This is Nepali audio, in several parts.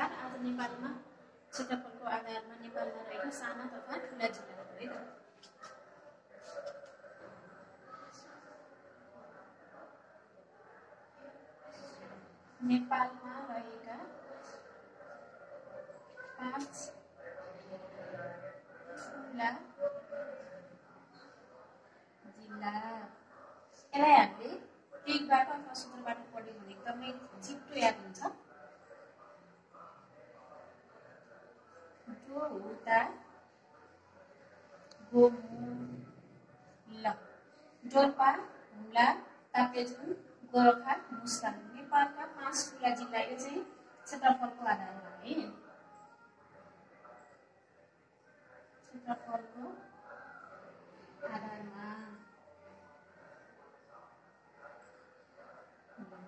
नमस्कार। आज नेपालमा क्षेत्रफलको आधारमा नेपालमा रहेका साना तथा ठुला जिल्लाहरू है त। नेपालमा रहेका 5 ठुला जिल्ला। यसलाई हामीले ट्रिकबाट अथवा सूत्रबाट पढ्यौँ भने एकदमै छिट्टो याद हुन्छ। डोहुता गोमु ल डोल्पा हुम्ला ताप्लेजुङ गोरखा मुस्ताङ नेपालका 5 ठुला जिल्ला। यो चाहिँ क्षेत्रफलको आधारमा है, क्षेत्रफलको आधारमा।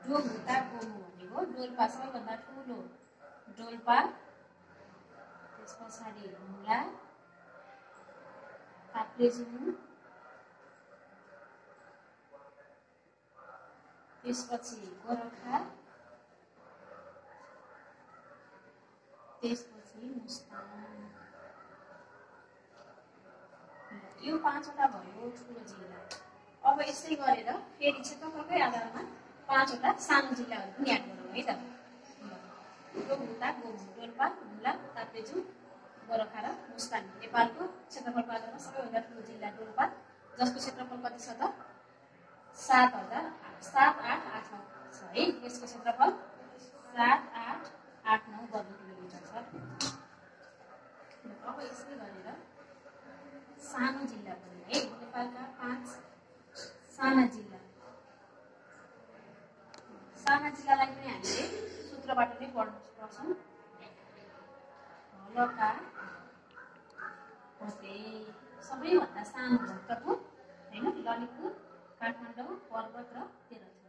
डोहुता गोमु भनेको डोल्पा सबैभन्दा ठुलो डोल्पा, त्यस पछाडि हुम्ला, ताप्लेजुङ, त्यसपछि गोरखा, त्यसपछि मुस्ताङ। यो 5 वटा भयो ठुलो जिल्ला। अब यसै गरेर फेरि क्षेत्रफलकै आधारमा 5 वटा सानो जिल्लाहरू पनि याद गरौँ है त। डोहुता गोमु डोल्पा हुम्ला ताप्लेजुङ गोरखा र मुस्ताङ नेपालको क्षेत्रफलको आधारमा सबैभन्दा ठुलो जिल्ला डोल्पा, जसको क्षेत्रफल कति छ त 7,889 छ है। यसको क्षेत्रफल 7,889 वर्ग किलोमिटर छ। अब यसै गरेर सानो जिल्ला पनि है, नेपालका 5 साना जिल्ला। साना जिल्लालाई पनि हामीले सूत्रबाट नै पढ्छौँ। हलका होते सबैभन्दा सानो भक्तपुर होइन, ललितपुर, काठमाडौँ, पर्वत र तेह्रथुम।